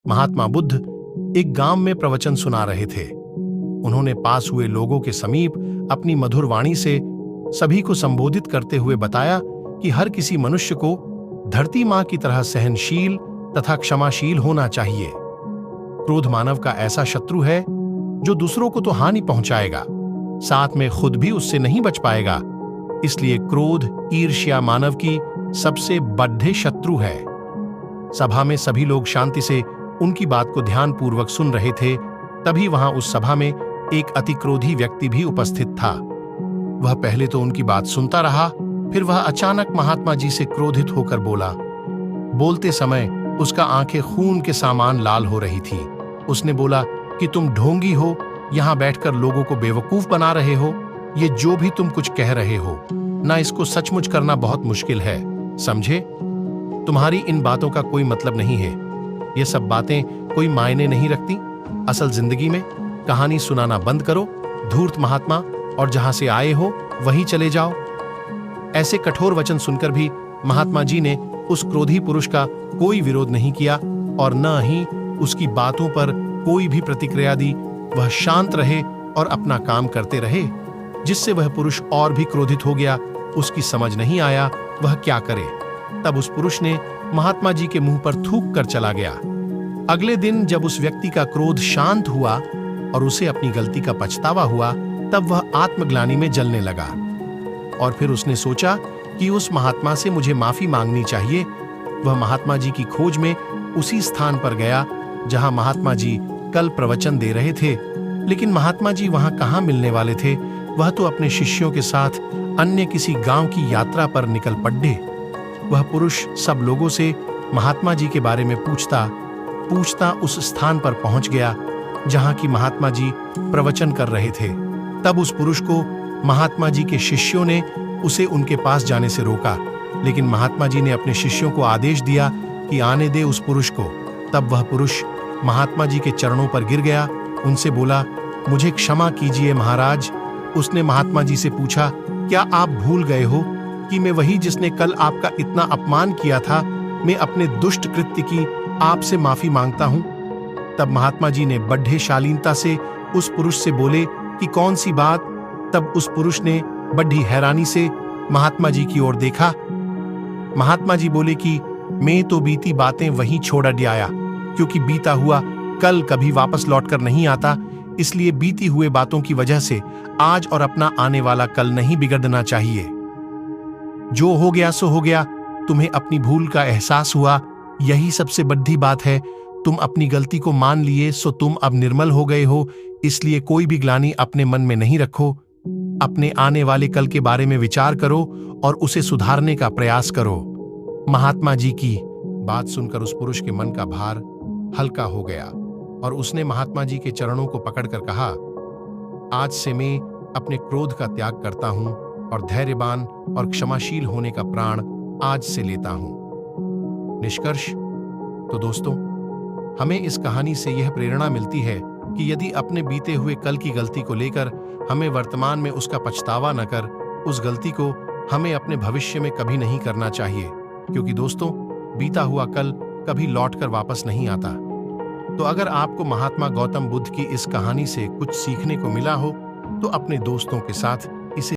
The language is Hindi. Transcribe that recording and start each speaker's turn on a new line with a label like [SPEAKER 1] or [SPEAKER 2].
[SPEAKER 1] महात्मा बुद्ध एक गांव में प्रवचन सुना रहे थे। उन्होंने पास हुए लोगों के समीप अपनी मधुर वाणी से सभी को संबोधित करते हुए बताया कि हर किसी मनुष्य को धरती मां की तरह सहनशील तथा क्षमाशील होना चाहिए। क्रोध मानव का ऐसा शत्रु है जो दूसरों को तो हानि पहुंचाएगा, साथ में खुद भी उससे नहीं बच पाएगा। इसलिए क्रोध, ईर्ष्या मानव की सबसे बड़े शत्रु है। सभा में सभी लोग शांति से उनकी बात को ध्यानपूर्वक सुन रहे थे। तभी वहां उस सभा में एक अतिक्रोधी व्यक्ति भी उपस्थित था। वह पहले तो उनकी बात सुनता रहा, फिर वह अचानक महात्मा जी से क्रोधित होकर बोला। बोलते समय उसका आंखें खून के समान लाल हो रही थी। उसने बोला कि तुम ढोंगी हो, यहां बैठकर लोगों को बेवकूफ बना रहे हो। ये जो भी तुम कुछ कह रहे हो ना, इसको सचमुच करना बहुत मुश्किल है, समझे? तुम्हारी इन बातों का कोई मतलब नहीं है। ये सब बातें कोई मायने नहीं रखती। असल जिंदगी में कहानी सुनाना बंद करो, धूर्त महात्मा, और जहां से आए हो वहीं चले जाओ। ऐसे कठोर वचन सुनकर भी महात्मा जी ने उस क्रोधी पुरुष का कोई विरोध नहीं किया और न ही उसकी बातों पर कोई भी प्रतिक्रिया दी। वह शांत रहे और अपना काम करते रहे, जिससे वह पुरुष और भी क्रोधित हो गया। उसकी समझ नहीं आया वह क्या करे। तब उस पुरुष ने महात्मा जी के मुंह पर थूक कर चला गया। अगले दिन जब उस व्यक्ति का क्रोध शांत हुआ और उसे अपनी गलती का पछतावा हुआ, तब वह आत्मग्लानि में जलने लगा और फिर उसने सोचा कि उस महात्मा से मुझे माफी मांगनी चाहिए। वह महात्मा जी की खोज में उसी स्थान पर गया जहां महात्मा जी कल प्रवचन दे रहे थे। लेकिन महात्मा जी वहां कहां मिलने वाले थे? वह तो अपने शिष्यों के साथ अन्य किसी गांव की यात्रा पर निकल पड़े। वह पुरुष सब लोगों से महात्मा जी के बारे में पूछता उस स्थान पर पहुंच गया जहां की महात्मा जी प्रवचन कर रहे थे। तब उस पुरुष को महात्मा जी के शिष्यों ने उसे उनके पास जाने से रोका, लेकिन महात्मा जी ने अपने शिष्यों को आदेश दिया कि आने दे उस पुरुष को। तब वह पुरुष महात्मा जी के चरणों पर गिर गया, उनसे बोला, मुझे क्षमा कीजिए महाराज। उसने महात्मा जी से पूछा, क्या आप भूल गए हो कि मैं वही जिसने कल आपका इतना अपमान किया था? मैं अपने दुष्ट कृत्य की आपसे माफी मांगता हूं। तब महात्मा जी ने बड़े शालीनता से उस पुरुष से बोले कि कौन सी बात? तब उस पुरुष ने बड़ी हैरानी से महात्मा जी की ओर देखा। महात्मा जी बोले कि मैं तो बीती बातें वहीं छोड़ आया, क्योंकि बीता हुआ कल कभी वापस लौटकर नहीं आता। इसलिए बीती हुए बातों की वजह से आज और अपना आने वाला कल नहीं बिगड़ना चाहिए। जो हो गया सो हो गया। तुम्हें अपनी भूल का एहसास हुआ, यही सबसे बड़ी बात है। तुम अपनी गलती को मान लिए, सो तुम अब निर्मल हो गए हो। इसलिए कोई भी ग्लानि अपने मन में नहीं रखो। अपने आने वाले कल के बारे में विचार करो और उसे सुधारने का प्रयास करो। महात्मा जी की बात सुनकर उस पुरुष के मन का भार हल्का हो गया और उसने महात्मा जी के चरणों को पकड़कर कहा, आज से मैं अपने क्रोध का त्याग करता हूं और धैर्यवान और क्षमाशील होने का प्राण आज से लेता हूं। निष्कर्ष तो दोस्तों, हमें इस कहानी से यह प्रेरणा मिलती है कि यदि अपने बीते हुए कल की गलती को लेकर हमें वर्तमान में उसका पछतावा न कर, उस गलती को हमें अपने भविष्य में कभी नहीं करना चाहिए, क्योंकि दोस्तों बीता हुआ कल कभी लौटकर वापस नहीं आता। तो अगर आपको महात्मा गौतम बुद्ध की इस कहानी से कुछ सीखने को मिला हो तो अपने दोस्तों के साथ